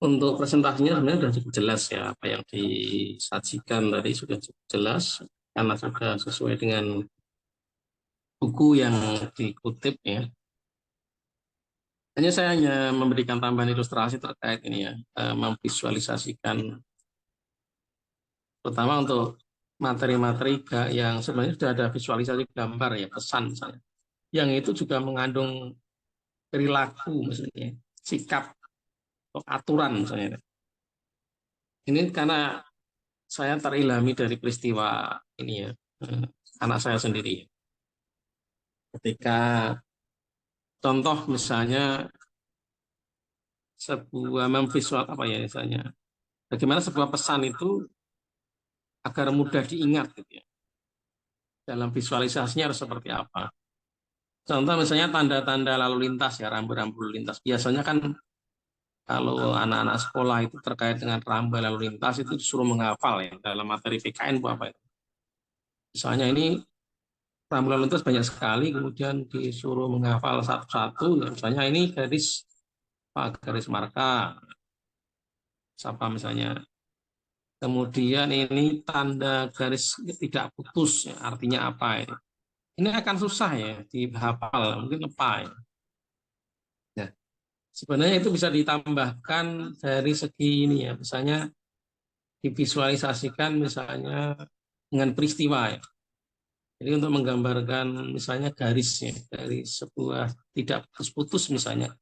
Untuk presentasinya sebenarnya sudah cukup jelas ya, apa yang disajikan tadi sudah cukup jelas karena sudah sesuai dengan buku yang dikutip ya. Hanya saya hanya memberikan tambahan ilustrasi terkait ini ya, memvisualisasikan terutama untuk materi-materi yang sebenarnya sudah ada visualisasi gambar ya, pesan misalnya. Yang itu juga mengandung perilaku misalnya, sikap atau aturan misalnya. Ini karena saya terilhami dari peristiwa ini ya, eh, anak saya sendiri. Ketika contoh misalnya sebuah memvisual apa ya misalnya, bagaimana sebuah pesan itu agar mudah diingat gitu ya. Dalam visualisasinya harus seperti apa. Contoh misalnya tanda-tanda lalu lintas ya, rambu-rambu lalu lintas. Biasanya kan kalau anak-anak sekolah itu terkait dengan rambu lalu lintas itu disuruh menghafal ya dalam materi PKN apa itu. Misalnya ini rambu lalu lintas banyak sekali, kemudian disuruh menghafal satu-satu. Ya, misalnya ini garis marka, siapa misalnya. Kemudian ini tanda garis tidak putus, ya, artinya apa ini? Ini akan susah ya dihafal, mungkin apa ya. Nah, sebenarnya itu bisa ditambahkan dari segi ini ya, misalnya divisualisasikan misalnya dengan peristiwa ya. Jadi untuk menggambarkan misalnya garis ya, dari sebuah tidak putus-putus misalnya.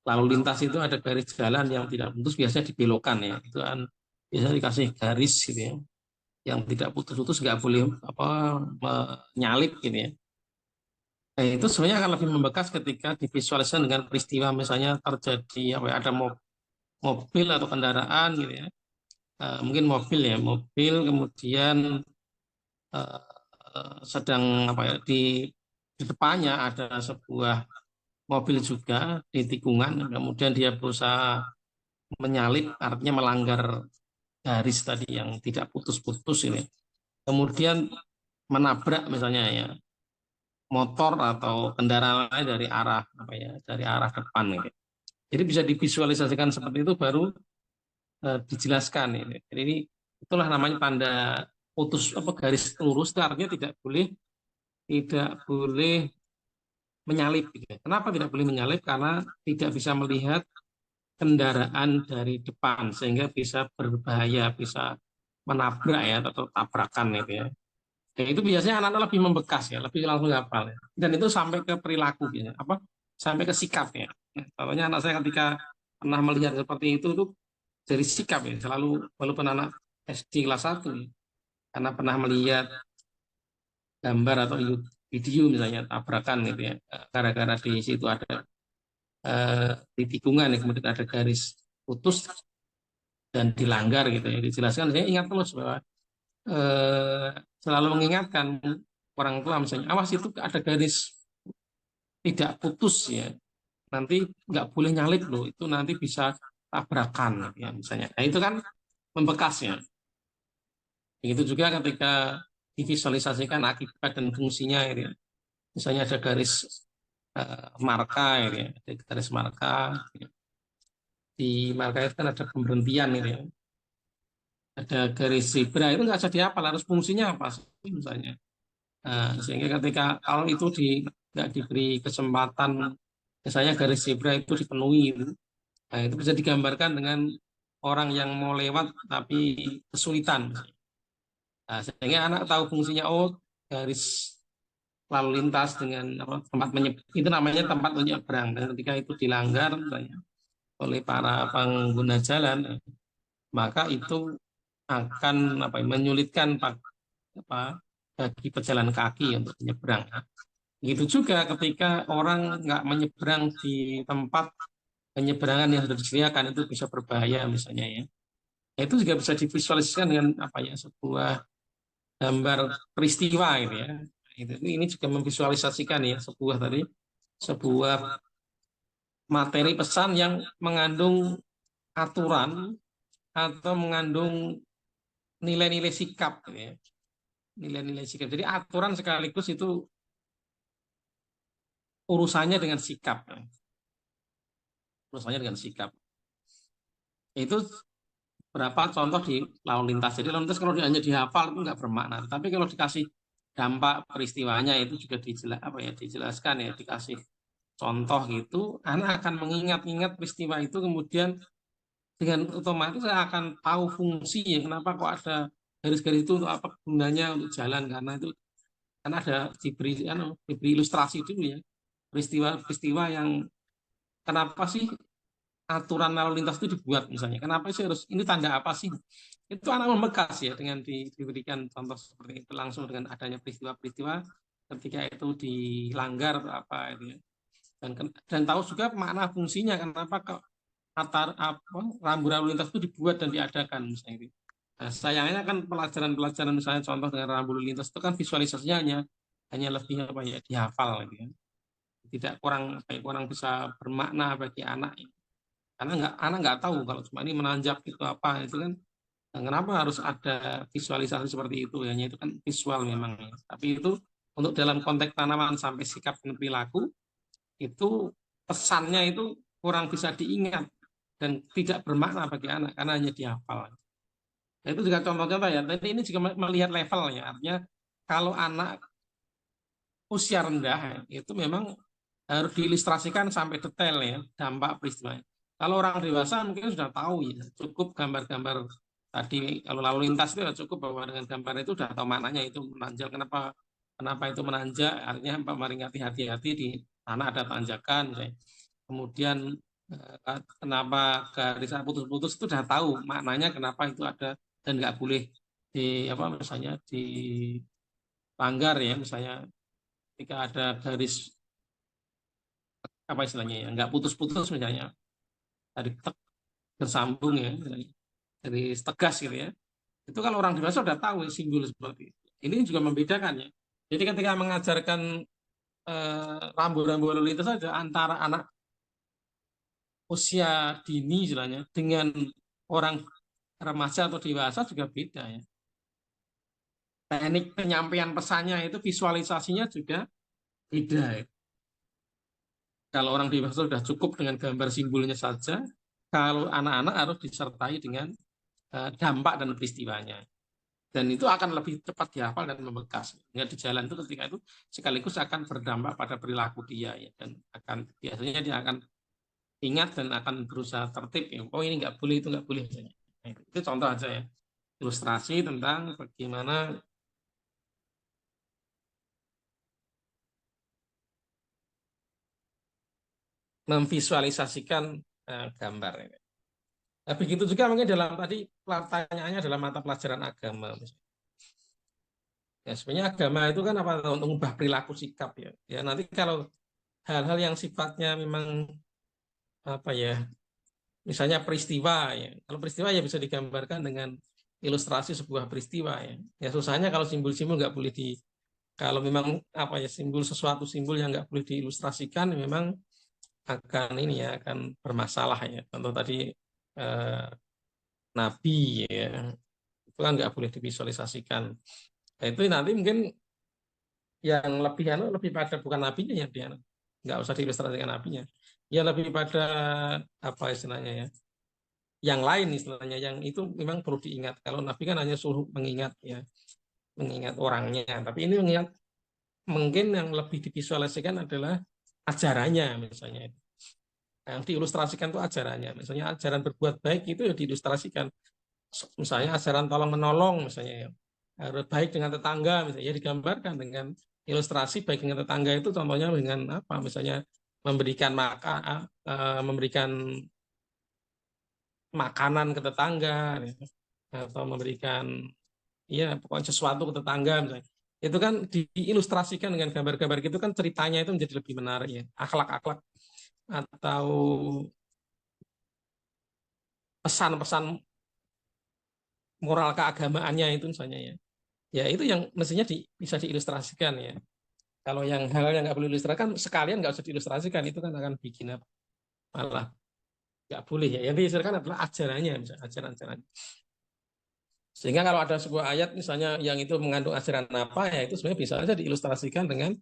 Lalu lintas itu ada garis jalan yang tidak putus biasanya dibelokkan ya. Itu kan biasanya dikasih garis gitu ya. Yang tidak putus-putus nggak boleh apa menyalip gitu ya. Nah, itu sebenarnya akan lebih membekas ketika divisualisasikan dengan peristiwa misalnya terjadi apa ya, ada mobil atau kendaraan gitu ya. Mungkin mobil ya, mobil kemudian eh, sedang apa ya di depannya ada sebuah mobil juga di tikungan, kemudian dia berusaha menyalip, artinya melanggar garis tadi yang tidak putus-putus ini. Kemudian menabrak misalnya ya motor atau kendaraan lain dari arah apa ya dari arah depan ini. Jadi bisa divisualisasikan seperti itu baru dijelaskan ini. Jadi ini itulah namanya tanda putus apa garis lurus itu artinya tidak boleh menyalip gitu. Kenapa tidak boleh menyalip? Karena tidak bisa melihat kendaraan dari depan sehingga bisa berbahaya, bisa menabrak ya atau tabrakan itu ya. Dan itu biasanya anak-anak lebih membekas ya, lebih langsung hafal ya. Dan itu sampai ke perilaku biasanya, apa? Sampai ke sikap ya. Contohnya anak saya ketika pernah melihat seperti itu dari sikap ya, selalu walaupun anak SD kelas 1 ya, karena pernah melihat gambar atau video misalnya tabrakan gitu ya, gara-gara di situ ada di tikungan ya, kemudian ada garis putus dan dilanggar gitu ya, dijelaskan saya ingat terus bahwa eh, selalu mengingatkan orang tua misalnya awas itu ada garis tidak putus ya nanti nggak boleh nyalip loh itu nanti bisa tabrakan ya misalnya nah itu kan membekas ya begitu juga ketika divisualisasikan akibat dan fungsinya gitu ya. Misalnya ada garis marka gitu ya ada garis marka gitu ya. Di marka itu kan ada pemberhentian gitu ya ada garis zebra itu nggak usah dihafal harus fungsinya apa sih misalnya. Sehingga ketika kalau itu nggak diberi kesempatan, misalnya garis zebra itu dipenuhi, gitu. Nah, itu bisa digambarkan dengan orang yang mau lewat tapi kesulitan. Nah, sehingga anak tahu fungsinya, oh garis lalu lintas dengan apa, tempat itu namanya tempat menyeberang. Dan ketika itu dilanggar misalnya, oleh para pengguna jalan, maka itu akan apa, menyulitkan apa, bagi pejalan kaki untuk menyeberang. Begitu juga ketika orang nggak menyeberang di tempat penyeberangan yang sudah disediakan itu bisa berbahaya misalnya ya. Nah, itu juga bisa divisualisasikan dengan apa ya sebuah gambar peristiwa ini ya. Ini juga memvisualisasikan ya sebuah materi pesan yang mengandung aturan atau mengandung nilai-nilai sikap gitu ya. Nilai-nilai sikap. Jadi aturan sekaligus itu urusannya dengan sikap. Ya. Urusannya dengan sikap. Itu berapa contoh di lalu lintas. Jadi lalu lintas kalau hanya dihafal itu nggak bermakna. Tapi kalau dikasih dampak peristiwanya itu juga dijelaskan ya, dikasih contoh gitu, anak akan mengingat-ingat peristiwa itu, kemudian dengan otomatis saya akan tahu fungsi ya, kenapa kok ada garis-garis itu, untuk apa gunanya, untuk jalan, karena itu kan ada diberi ilustrasi dulu ya, peristiwa-peristiwa yang kenapa sih aturan lalu lintas itu dibuat, misalnya kenapa sih harus ini, tanda apa sih, itu anak membekas ya, dengan diberikan contoh seperti itu langsung dengan adanya peristiwa-peristiwa ketika itu dilanggar atau apa itu ya. Dan tahu juga makna fungsinya, kenapa kok rambu lalu lintas itu dibuat dan diadakan misalnya itu. Nah, sayangnya kan pelajaran-pelajaran misalnya contoh dengan rambu lalu lintas itu kan visualisasinya hanya lebih apa ya, dihafal gitu ya. Tidak kurang bisa bermakna bagi anak ya. Karena anak nggak tahu kalau cuma ini menanjak itu apa itu kan. Nah, kenapa harus ada visualisasi seperti itu? Hanya itu kan visual memang ya. Tapi itu untuk dalam konteks tanaman sampai sikap dan perilaku itu pesannya itu kurang bisa diingat dan tidak bermakna bagi anak karena hanya dihafal. Nah, itu juga contoh-contoh ya. Tapi ini juga melihat levelnya. Artinya kalau anak usia rendah itu memang harus diilustrasikan sampai detail ya dampak peristiwa. Kalau orang dewasa mungkin sudah tahu ya, cukup gambar-gambar tadi, kalau lalu lintas itu ya cukup bahwa dengan gambar itu sudah tahu maknanya, itu menanjak, kenapa kenapa itu menanjak, artinya memperingati hati-hati di tanah ada tanjakan. Kemudian kenapa garis putus-putus itu sudah tahu maknanya, kenapa itu ada dan nggak boleh misalnya dilanggar ya, misalnya ketika ada garis apa istilahnya ya, nggak putus-putus misalnya, dari bersambung ya, dari tegas gitu ya. Itu kalau orang dewasa sudah tahu ya, simbol seperti itu. Ini juga membedakan ya. Jadi ketika mengajarkan rambu-rambu lalu lintas saja antara anak usia dini istilahnya dengan orang remaja atau dewasa juga beda ya. Teknik penyampaian pesannya itu, visualisasinya juga beda ya. Kalau orang dewasa sudah cukup dengan gambar simbolnya saja, kalau anak-anak harus disertai dengan dampak dan peristiwanya. Dan itu akan lebih cepat dihafal dan membekas. Ya, di jalan itu ketika itu sekaligus akan berdampak pada perilaku dia ya, dan akan biasanya dia akan ingat dan akan berusaha tertib ya. Oh ini nggak boleh, itu nggak boleh. Nah, itu contoh aja ya, ilustrasi tentang bagaimana memvisualisasikan gambar. Nah, begitu juga mungkin dalam tadi pertanyaannya dalam mata pelajaran agama. Ya, sebenarnya agama itu kan apa, untuk mengubah perilaku sikap ya. Ya nanti kalau hal-hal yang sifatnya memang apa ya, misalnya peristiwa ya. Kalau peristiwa ya bisa digambarkan dengan ilustrasi sebuah peristiwa ya. Ya susahnya kalau simbol-simbol nggak boleh kalau memang apa ya, sesuatu simbol yang nggak boleh diilustrasikan memang akan ini ya, akan bermasalah ya. Contoh tadi eh, nabi ya, itu kan nggak boleh divisualisasikan. Nah, itu nanti mungkin yang lebih pada bukan nabinya ya, dia nggak usah diilustrasikan nabinya. Ya lebih pada apa istilahnya ya, yang lain istilahnya, yang itu memang perlu diingat. Kalau nabi kan hanya suruh mengingat ya, mengingat orangnya. Tapi ini mengingat, mungkin yang lebih divisualisasikan adalah ajarannya misalnya. Yang diilustrasikan itu ajarannya. Misalnya ajaran berbuat baik itu ya diilustrasikan. Misalnya ajaran tolong menolong misalnya ya. Harus baik dengan tetangga misalnya, ya digambarkan dengan ilustrasi. Baik dengan tetangga itu contohnya dengan apa? Misalnya memberikan memberikan makanan ke tetangga ya, atau memberikan ya pokoknya sesuatu ke tetangga misalnya. Itu kan diilustrasikan dengan gambar-gambar gitu kan, ceritanya itu menjadi lebih menarik ya. Akhlak-akhlak atau pesan-pesan moral keagamaannya itu misalnya ya. Ya itu yang mestinya bisa diilustrasikan ya. Kalau yang hal yang nggak boleh ilustrasikan sekalian nggak usah diilustrasikan, itu kan akan bikin apa, malah nggak boleh ya. Yang diilustrasikan adalah ajarannya, misalnya ajaran-ajaran. Sehingga kalau ada sebuah ayat misalnya yang itu mengandung ajaran apa ya, itu sebenarnya bisa saja diilustrasikan dengan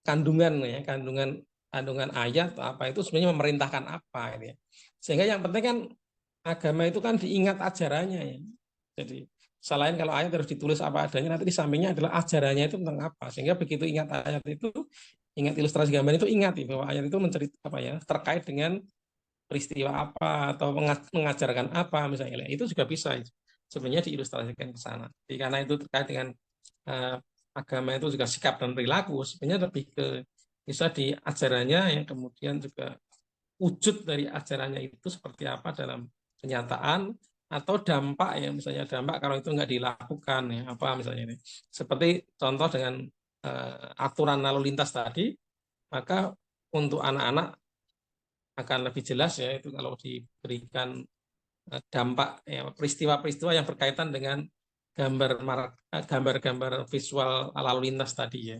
kandungan ya, kandungan kandungan ayat atau apa itu sebenarnya memerintahkan apa ini ya. Sehingga yang penting kan agama itu kan diingat ajarannya ya. Jadi selain kalau ayat harus ditulis apa adanya, nanti di sampingnya adalah ajarannya itu tentang apa. Sehingga begitu ingat ayat itu, ingat ilustrasi gambar itu, ingat ya, bahwa ayat itu mencerita apa ya, terkait dengan peristiwa apa atau mengajarkan apa misalnya. Itu juga bisa sebenarnya diilustrasikan ke sana. Jadi karena itu terkait dengan eh, agama itu juga sikap dan perilaku, sebenarnya lebih ke bisa di ajarannya yang kemudian juga wujud dari ajarannya itu seperti apa dalam kenyataan atau dampak ya, misalnya dampak kalau itu nggak dilakukan ya apa misalnya ini seperti contoh dengan aturan lalu lintas tadi, maka untuk anak-anak akan lebih jelas ya itu kalau diberikan dampak ya, peristiwa-peristiwa yang berkaitan dengan gambar-gambar visual lalu lintas tadi ya,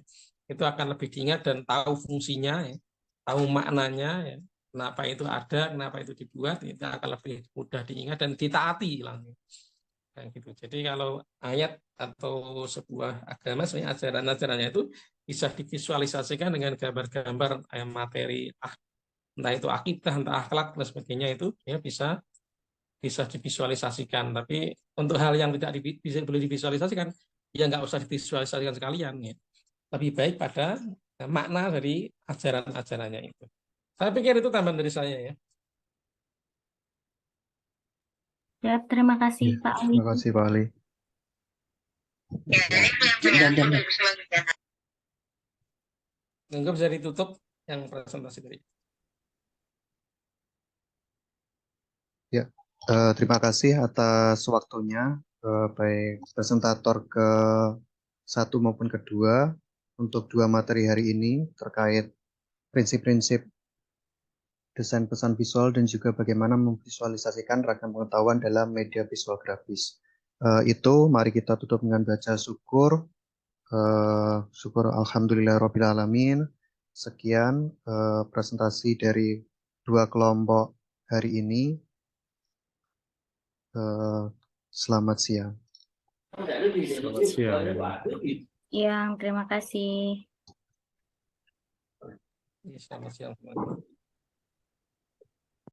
itu akan lebih diingat dan tahu fungsinya ya, tahu maknanya ya, kenapa itu ada, kenapa itu dibuat, itu akan lebih mudah diingat dan ditaati langsung. Nah, gitu. Jadi kalau ayat atau sebuah agama sebenarnya ajaran-ajarannya itu bisa divisualisasikan dengan gambar-gambar materi, entah itu akidah, entah akhlak dan sebagainya, itu ya bisa bisa divisualisasikan. Tapi untuk hal yang tidak bisa boleh divisualisasikan, ya nggak usah divisualisasikan sekalian ya. Lebih baik pada makna dari ajaran-ajarannya itu. Saya pikir itu tambahan dari saya ya. Ya, terima kasih Ya, Pak Ali. terima kasih Pak Ali. Enggak bisa ditutup yang presentasi tadi. Ya, terima kasih atas waktunya, baik presentator ke satu maupun kedua untuk dua materi hari ini terkait prinsip-prinsip desain pesan visual dan juga bagaimana memvisualisasikan ragam pengetahuan dalam media visual grafis. Itu mari kita tutup dengan baca syukur. Syukur Alhamdulillahirabbil alamin. Sekian presentasi dari dua kelompok hari ini. Selamat siang. Selamat siang. Yang terima kasih. Selamat siang.